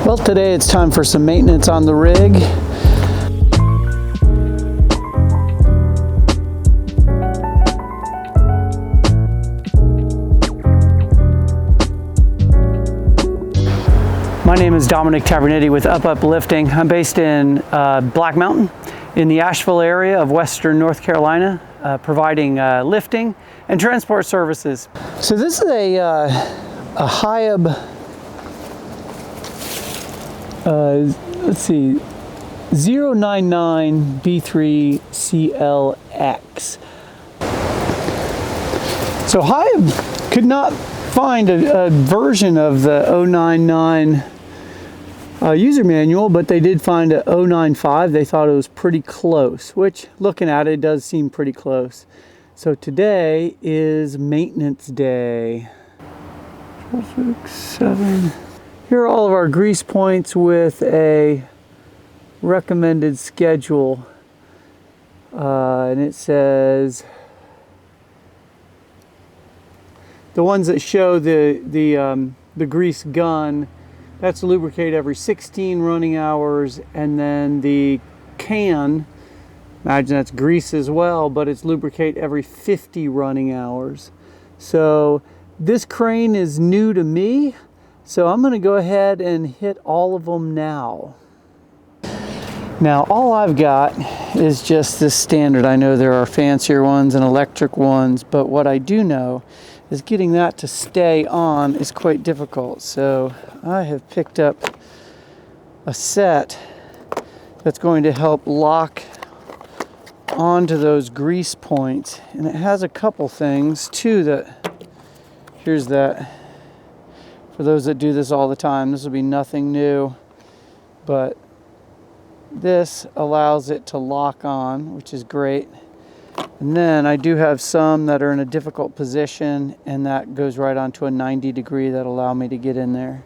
Well, today it's time for some maintenance on the rig. My name is Dominic Tavernetti with Up Lifting. I'm based in Black Mountain in the Asheville area of Western North Carolina, providing lifting and transport services. So this is a HIAB let's see, 099 B3 CLX. So HIAB could not find a version of the 099 user manual, but they did find a 095. They thought it was pretty close, which looking at it does seem pretty close. So today is maintenance day. 4, 6, 7. Here are all of our grease points with a recommended schedule, and it says the ones that show the grease gun, that's lubricate every 16 running hours, and then the can, imagine that's grease as well, but it's lubricate every 50 running hours. So this crane is new to me, so I'm going to go ahead and hit all of them now. Now all I've got is just this standard. I know there are fancier ones and electric ones, but what I do know is getting that to stay on is quite difficult. So I have picked up a set that's going to help lock onto those grease points. And it has a couple things too that, here's that. For those that do this all the time, this will be nothing new, but this allows it to lock on, which is great. And then I do have some that are in a difficult position, and that goes right onto a 90 degree that allow me to get in there.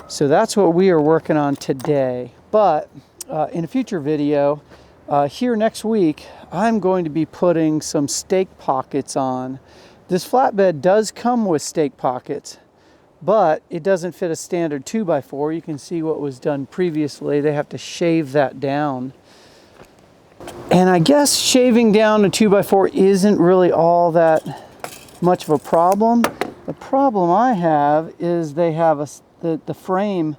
So that's what we are working on today. But in a future video, here next week, I'm going to be putting some stake pockets on. This flatbed does come with stake pockets, but it doesn't fit a standard 2x4. You can see what was done previously. They have to shave that down. And I guess shaving down a 2x4 isn't really all that much of a problem. The problem I have is they have the frame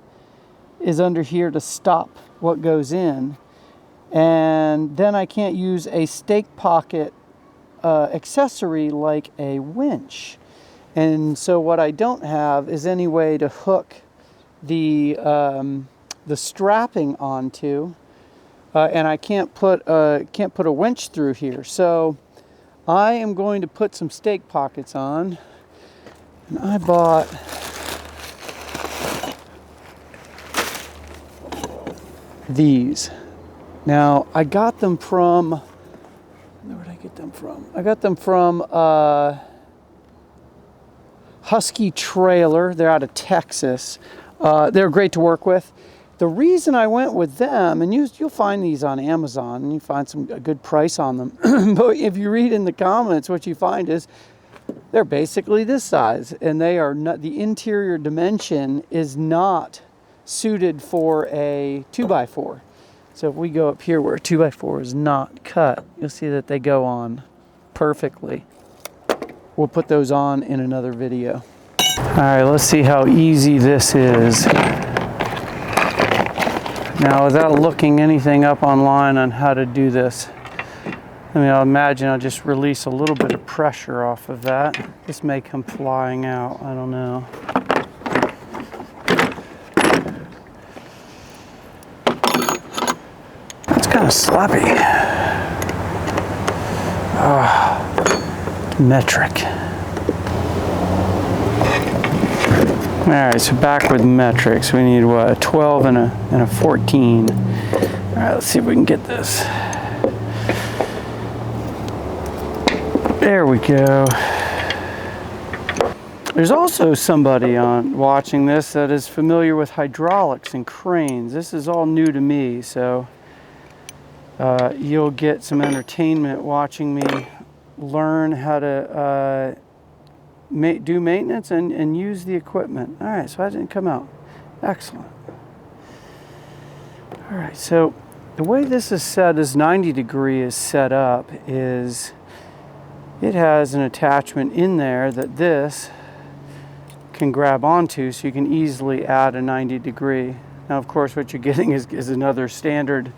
is under here to stop what goes in. And then I can't use a stake pocket accessory like a winch. And so what I don't have is any way to hook the strapping onto, and I can't put a winch through here. So I am going to put some stake pockets on, and I bought these. Now I got them from, where did I get them from? I got them from Husky Trailer. They're out of Texas. They're great to work with. The reason I went with them, and you'll find these on Amazon, and you find a good price on them. But if you read in the comments, what you find is they're basically this size, and they are not, the interior dimension is not suited for a 2x4. So if we go up here where a 2x4 is not cut, you'll see that they go on perfectly. We'll put those on in another video. All right, let's see how easy this is. Now, without looking anything up online on how to do this, I'll imagine I'll just release a little bit of pressure off of that. This may come flying out, I don't know. It's kind of sloppy. Metric. All right, so back with metrics, we need what, a 12 and a 14. All right, let's see if we can get this. There we go. There's also somebody watching this that is familiar with hydraulics and cranes. This is all new to me, so you'll get some entertainment watching me learn how to do maintenance and use the equipment. All right, so that didn't come out. Excellent. All right, so the way this is set, this 90 degree is set up, is it has an attachment in there that this can grab onto, so you can easily add a 90 degree. Now, of course, what you're getting is another standard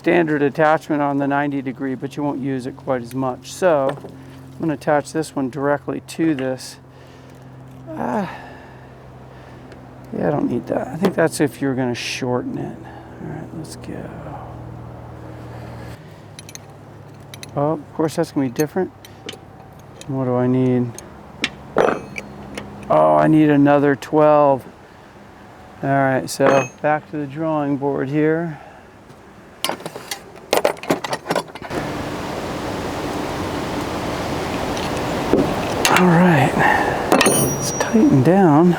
attachment on the 90 degree, but you won't use it quite as much. So I'm going to attach this one directly to this. Yeah, I don't need that. I think that's if you're going to shorten it. All right, let's go. Oh, of course, that's going to be different. What do I need? Oh, I need another 12. All right, so back to the drawing board here. All right, let's tighten down.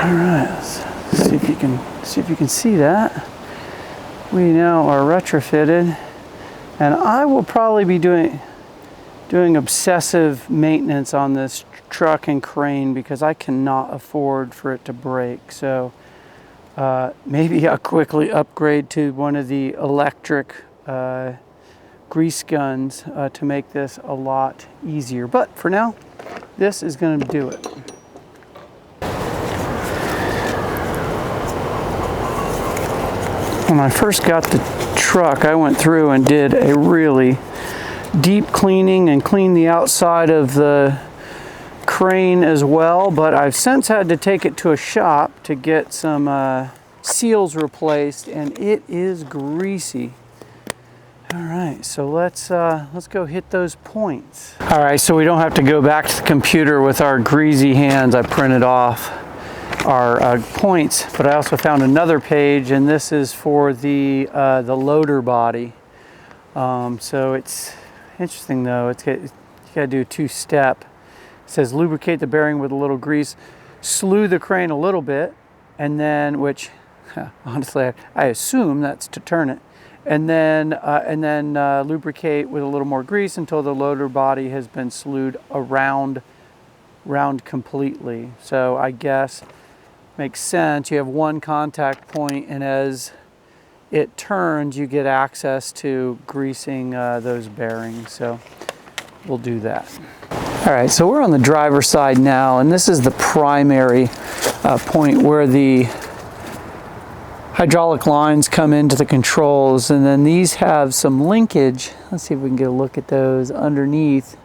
All right, let's see if you can see that. We now are retrofitted, and I will probably be doing obsessive maintenance on this truck and crane because I cannot afford for it to break. So maybe I'll quickly upgrade to one of the electric grease guns to make this a lot easier. But for now, this is going to do it. When I first got the truck, I went through and did a really deep cleaning and cleaned the outside of the crane as well, but I've since had to take it to a shop to get some seals replaced, and it is greasy. All right, so let's go hit those points. All right, so we don't have to go back to the computer with our greasy hands. I printed off our points, but I also found another page, and this is for the loader body. So it's interesting though. You got to do a two-step. It says lubricate the bearing with a little grease, slew the crane a little bit, and then, which honestly I assume that's to turn it, and then lubricate with a little more grease until the loader body has been slewed round completely. So I guess makes sense. You have one contact point, and as it turns, you get access to greasing those bearings. So we'll do that. All right, so we're on the driver's side now, and this is the primary point where the hydraulic lines come into the controls, and then these have some linkage. Let's see if we can get a look at those underneath.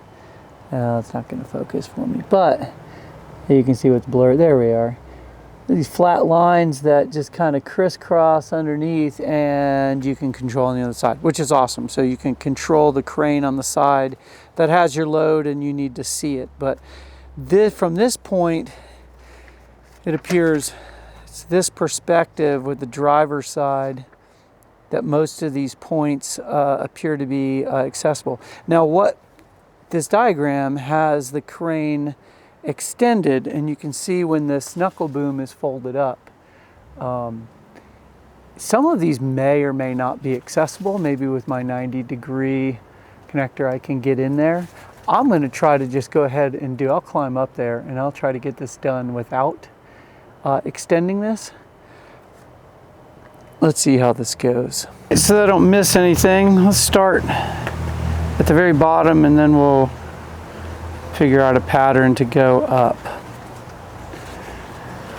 It's not going to focus for me, but you can see what's blurred. There we are. These flat lines that just kind of crisscross underneath, and you can control on the other side, which is awesome. So you can control the crane on the side that has your load, and you need to see it. But from this point, it appears it's this perspective with the driver's side that most of these points appear to be accessible. Now, what this diagram has the crane extended, and you can see when this knuckle boom is folded up. Some of these may or may not be accessible. Maybe with my 90-degree connector I can get in there. I'm going to try to just go ahead and I'll climb up there and I'll try to get this done without extending this. Let's see how this goes. So that I don't miss anything, let's start at the very bottom, and then we'll figure out a pattern to go up.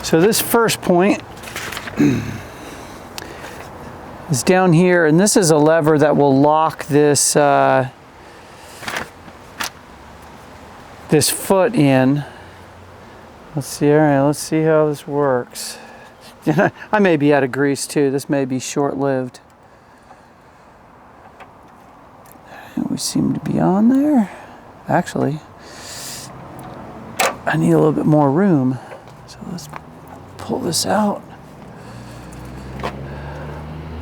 So this first point is down here, and this is a lever that will lock this this foot in. Let's see. All right, let's see how this works. I may be out of grease too. This may be short-lived. We seem to be on there. Actually, I need a little bit more room. So let's pull this out.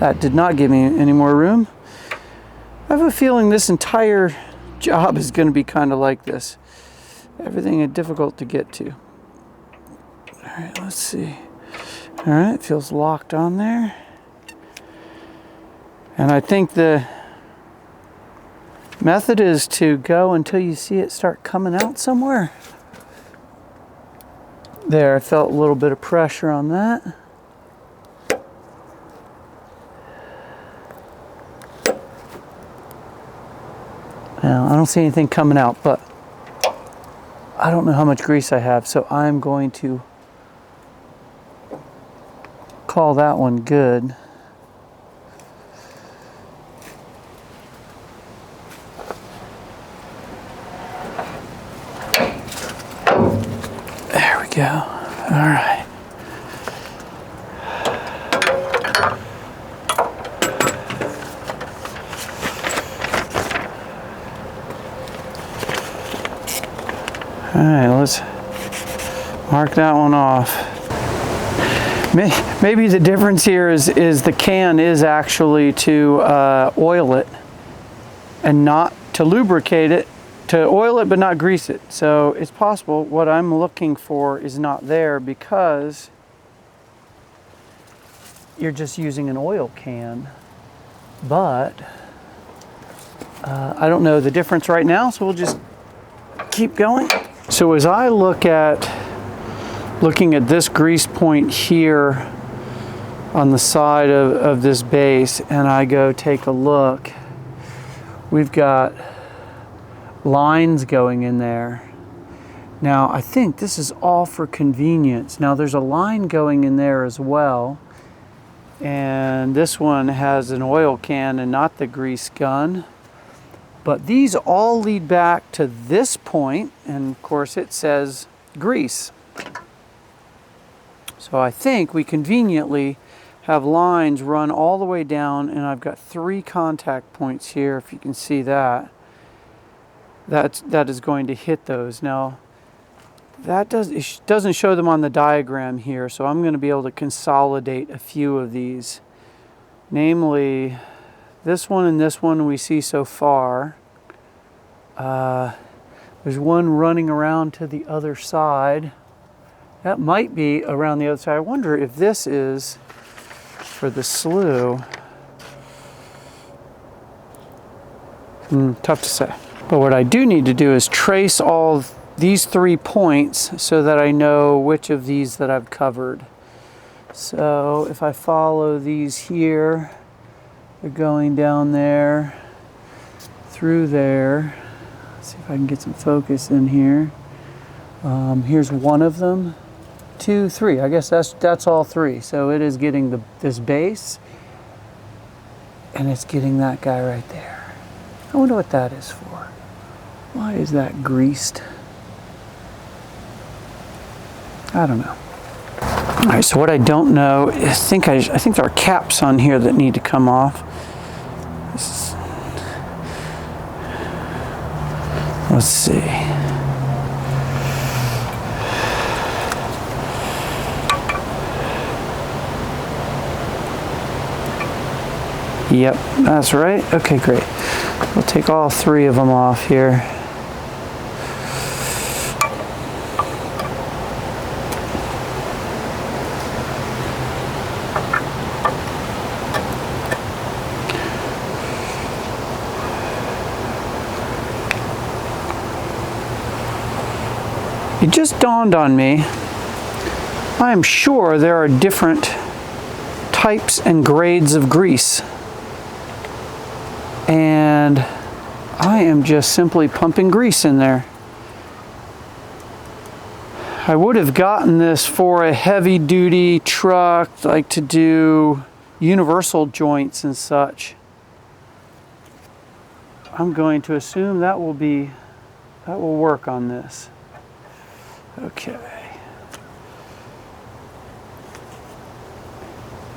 That did not give me any more room. I have a feeling this entire job is going to be kind of like this. Everything is difficult to get to. All right, let's see. All right, it feels locked on there. And I think the method is to go until you see it start coming out somewhere. There, I felt a little bit of pressure on that. Now, I don't see anything coming out, but I don't know how much grease I have, so I'm going to call that one good. There we go. All right. All right, let's mark that one off. Maybe the difference here is the can is actually to oil it and not to lubricate it, to oil it but not grease it. So it's possible what I'm looking for is not there because you're just using an oil can. But I don't know the difference right now, so we'll just keep going. So as I looking at this grease point here on the side of this base, and I go take a look, we've got lines going in there. Now I think this is all for convenience. Now there's a line going in there as well, and this one has an oil can and not the grease gun. But these all lead back to this point, and of course it says grease. So I think we conveniently have lines run all the way down, and I've got 3 contact points here, if you can see that. That is going to hit those. Now, it doesn't show them on the diagram here, so I'm going to be able to consolidate a few of these. Namely, this one and this one we see so far. There's one running around to the other side. That might be around the other side. I wonder if this is for the slough. Tough to say. But what I do need to do is trace all these 3 points so that I know which of these that I've covered. So if I follow these here, they're going down there, through there. Let's see if I can get some focus in here. Here's one of them. 2, 3. I guess that's all 3. So it is getting this base, and it's getting that guy right there. I wonder what that is for. Why is that greased? I don't know. All right, so what I don't know, I think there are caps on here that need to come off. Let's see. Yep, that's right. Okay, great. We'll take all 3 of them off here. It just dawned on me, I am sure there are different types and grades of grease. And I am just simply pumping grease in there. I would have gotten this for a heavy duty truck, like to do universal joints and such. I'm going to assume that will work on this. Okay.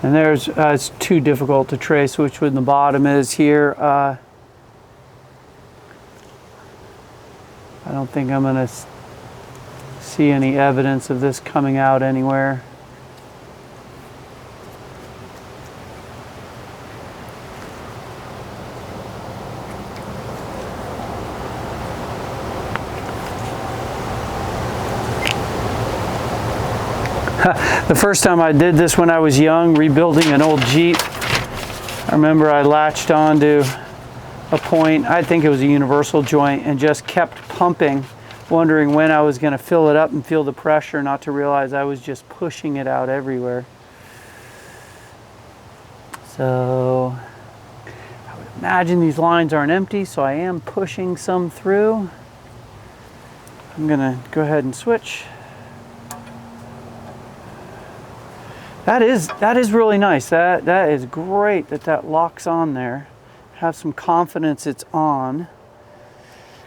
And there's, it's too difficult to trace which one the bottom is here. I don't think I'm going to see any evidence of this coming out anywhere. The first time I did this when I was young, rebuilding an old Jeep, I remember I latched onto a point, I think it was a universal joint, and just kept pumping, wondering when I was going to fill it up and feel the pressure, not to realize I was just pushing it out everywhere. So Imagine these lines aren't empty, so I am pushing some through. I'm gonna go ahead and switch. That is really nice. That is great that locks on there. Have some confidence it's on,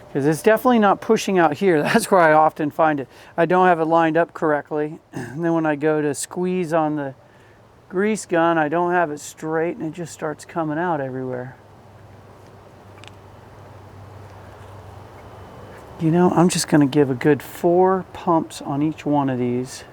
because it's definitely not pushing out here. That's where I often find it. I don't have it lined up correctly, and then when I go to squeeze on the grease gun, I don't have it straight, and it just starts coming out everywhere. You know, I'm just going to give a good 4 pumps on each one of these.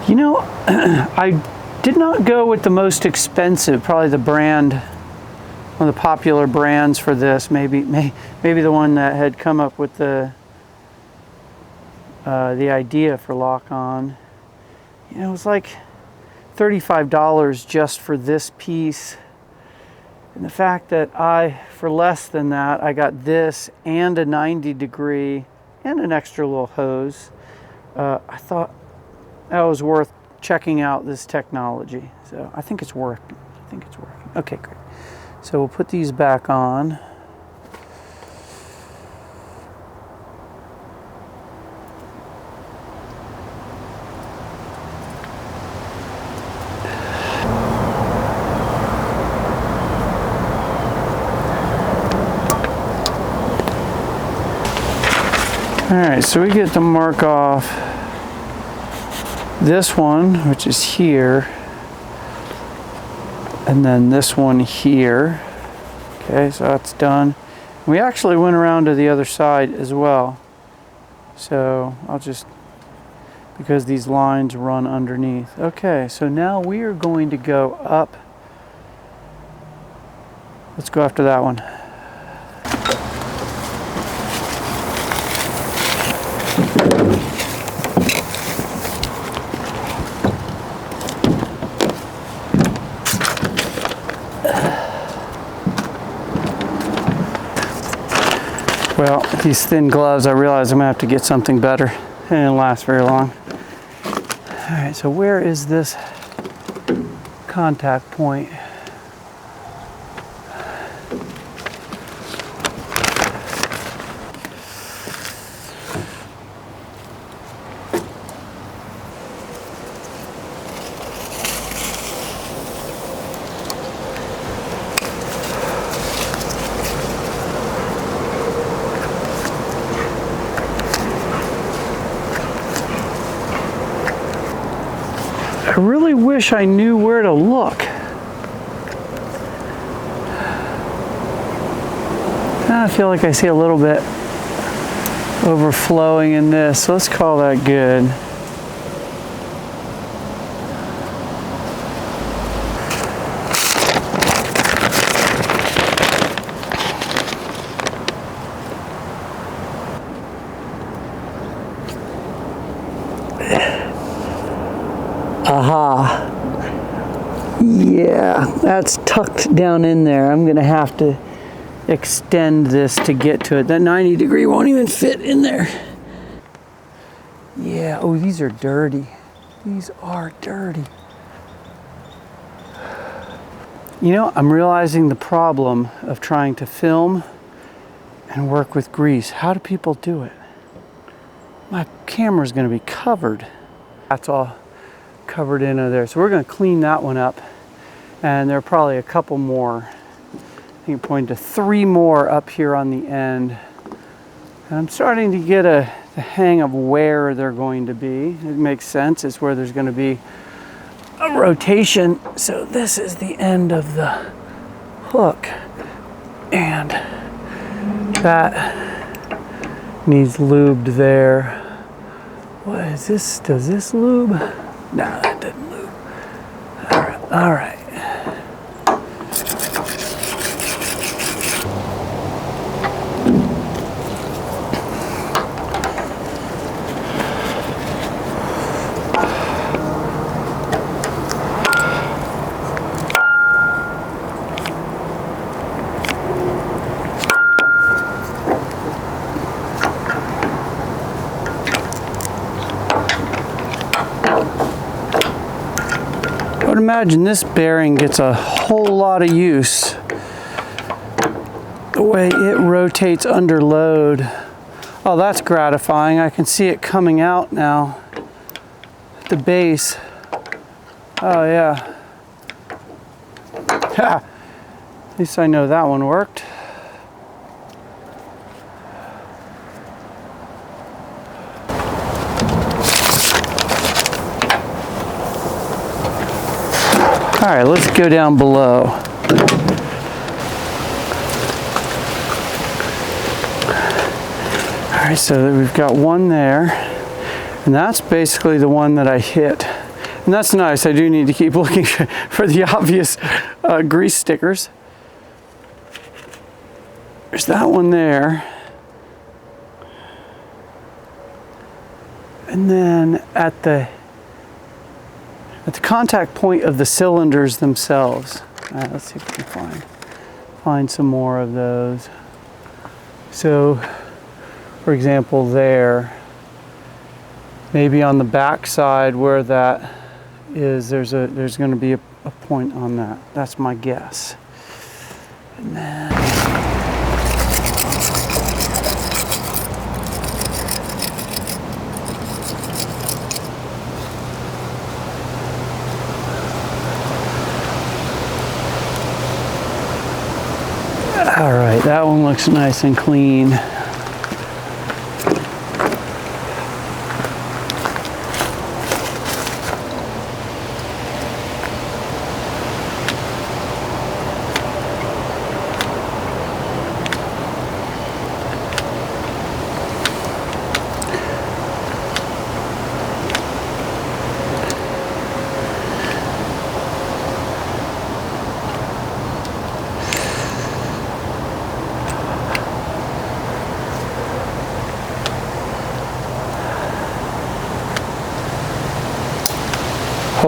You know, I did not go with the most expensive, probably the brand, one of the popular brands for this, maybe the one that had come up with the idea for lock-on. You know, it was like $35 just for this piece. And the fact that for less than that, I got this and a 90-degree and an extra little hose, I thought that was worth checking out this technology. So I think it's working. Okay, great. So we'll put these back on. All right, so we get to mark off this one, which is here, and then this one here. Okay, so that's done. We actually went around to the other side as well. So I'll just, because these lines run underneath. Okay, so now we are going to go up. Let's go after that one. Well, these thin gloves, I realize I'm gonna have to get something better. It didn't last very long. All right, so where is this contact point? I really wish I knew where to look. I feel like I see a little bit overflowing in this, so let's call that good. Aha. Yeah, that's tucked down in there. I'm gonna have to extend this to get to it. That 90-degree won't even fit in there. Yeah, oh, these are dirty. These are dirty. You know, I'm realizing the problem of trying to film and work with grease. How do people do it? My camera's gonna be covered. That's all covered into there. So we're going to clean that one up, and there are probably a couple more. I think I'm pointing to 3 more up here on the end. And I'm starting to get the hang of where they're going to be. It makes sense. It's where there's going to be a rotation. So this is the end of the hook, and that needs lubed there. What is this? Does this lube? No, that doesn't lube. All right. would imagine this bearing gets a whole lot of use. The way it rotates under load. Oh, that's gratifying. I can see it coming out now. The base. Oh yeah. Ha! At least I know that one worked. All right, let's go down below. All right, so we've got one there, and that's basically the one that I hit. And that's nice. I do need to keep looking for the obvious grease stickers. There's that one there. And then at the contact point of the cylinders themselves. All right, let's see if we can find some more of those. So, for example, there, maybe on the back side where that is, there's going to be a point on that. That's my guess. And then all right, that one looks nice and clean.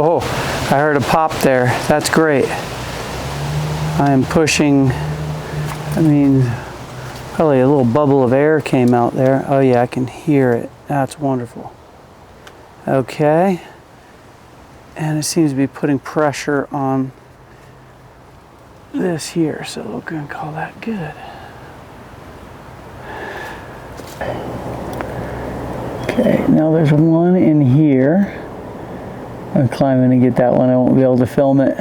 Oh, I heard a pop there. That's great. I am pushing, I mean, probably a little bubble of air came out there. Oh yeah, I can hear it. That's wonderful. Okay. And it seems to be putting pressure on this here, so we're going to call that good. Okay, now there's one in here. I'm climbing to get that one. I won't be able to film it.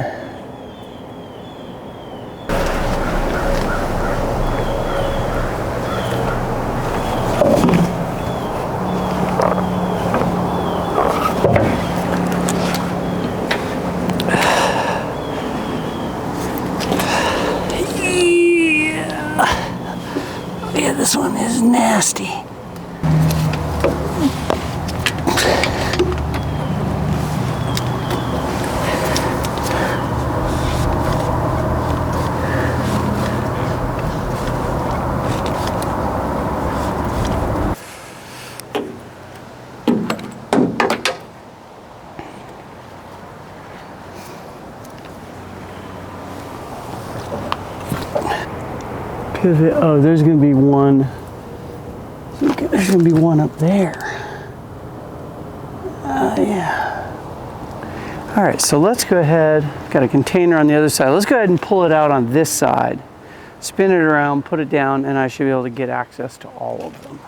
Yeah, this one is nasty. Oh, there's going to be one. There's going to be one up there. Yeah. All right, so let's go ahead. Got a container on the other side. Let's go ahead and pull it out on this side. Spin it around, put it down, and I should be able to get access to all of them.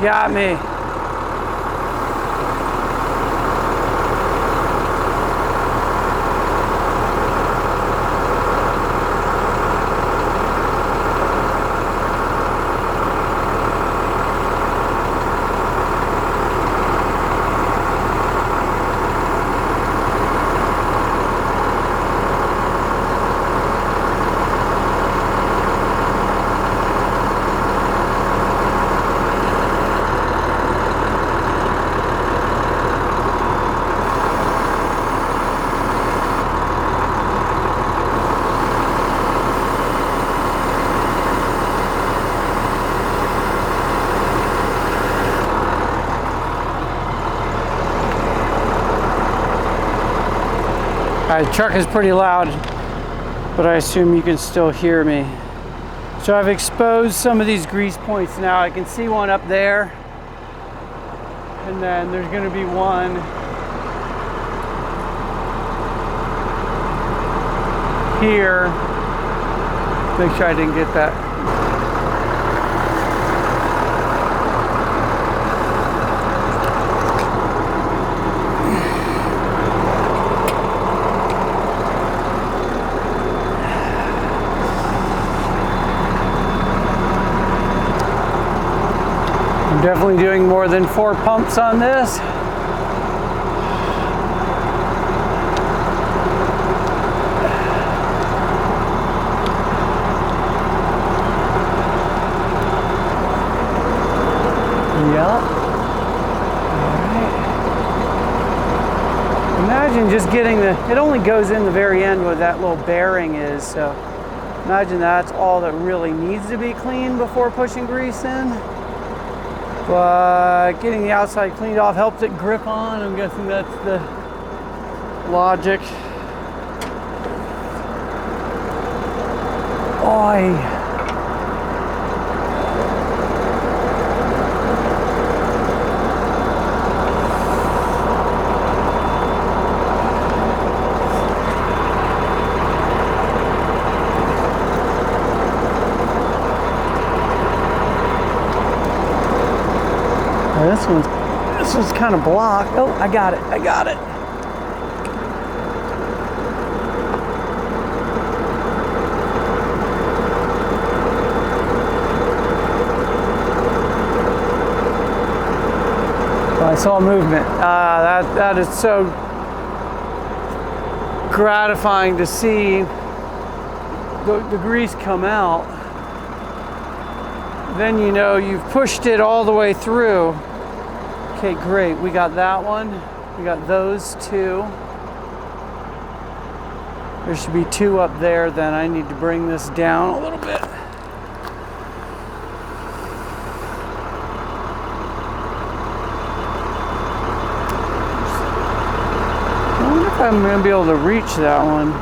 Got me. The truck is pretty loud, but I assume you can still hear me. So I've exposed some of these grease points now. I can see one up there, and then there's going to be one here. Make sure I didn't get that. Definitely doing more than 4 pumps on this. Yep. Alright. Imagine just getting it only goes in the very end where that little bearing is, so imagine that's all that really needs to be cleaned before pushing grease in. But getting the outside cleaned off helps it grip on. I'm guessing that's the logic. Oy. This one's kind of blocked. Oh, I got it. Well, I saw movement. That is so gratifying to see the grease come out. Then you know you've pushed it all the way through. Okay, great. We got that one. We got those two. There should be 2 up there. Then I need to bring this down a little bit. I wonder if I'm going to be able to reach that one.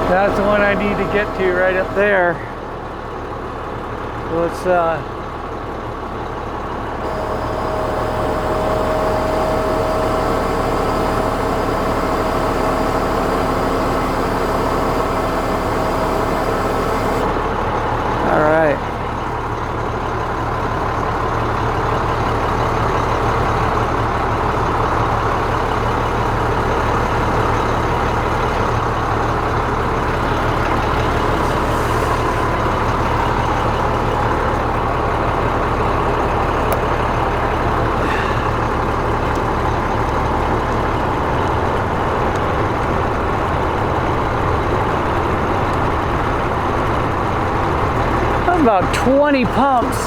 That's the one I need to get to right up there. So let's all right. About 20 pumps.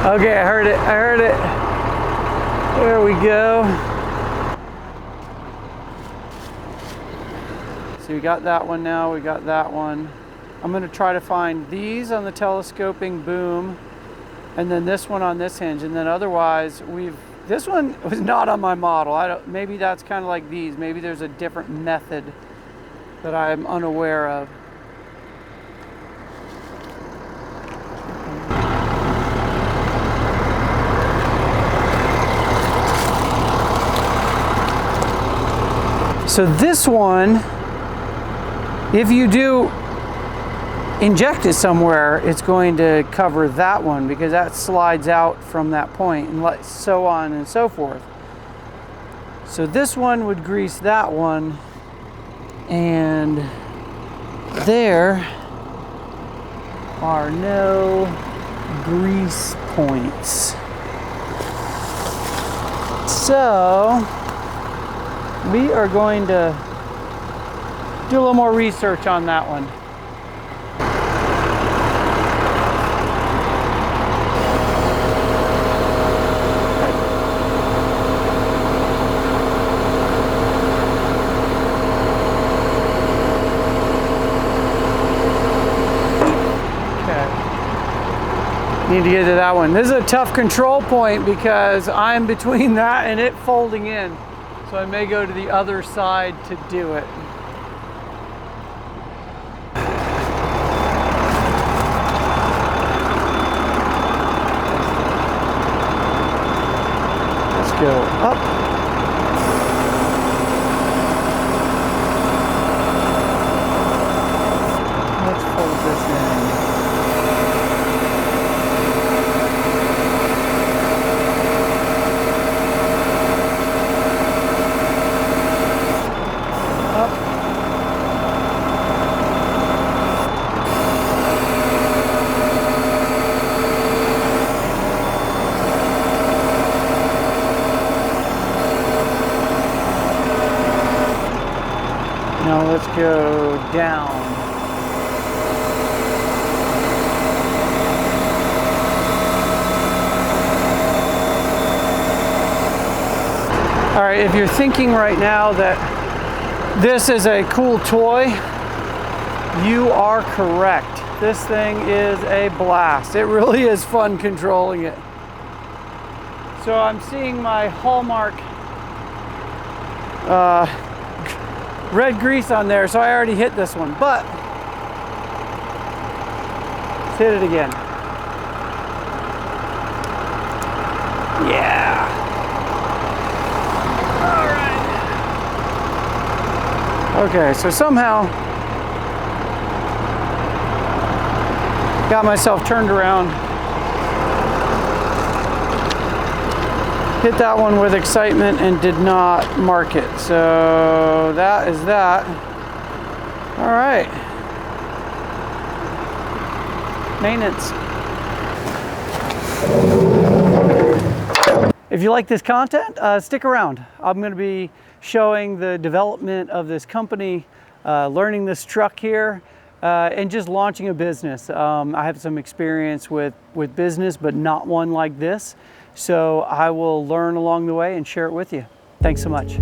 Okay, I heard it. There we go. So we got that one now, we got that one. I'm gonna try to find these on the telescoping boom and then this one on this hinge, and then otherwise this one was not on my model. Maybe that's kind of like these. Maybe there's a different method that I'm unaware of. So this one, if you do inject it somewhere, it's going to cover that one because that slides out from that point, and so on and so forth. So this one would grease that one, and there are no grease points. So we are going to do a little more research on that one. Need to get to that one. This is a tough control point because I'm between that and it folding in. So I may go to the other side to do it. Let's go up. Let's fold this in. Now let's go down. All right, if you're thinking right now that this is a cool toy, you are correct. This thing is a blast. It really is fun controlling it. So I'm seeing my Hallmark red grease on there, so I already hit this one, but let's hit it again. Yeah. All right. Okay, so somehow got myself turned around. Hit that one with excitement and did not mark it. So that is that. All right. Maintenance. If you like this content, stick around. I'm going to be showing the development of this company, learning this truck here, and just launching a business. I have some experience with business, but not one like this. So I will learn along the way and share it with you. Thanks so much.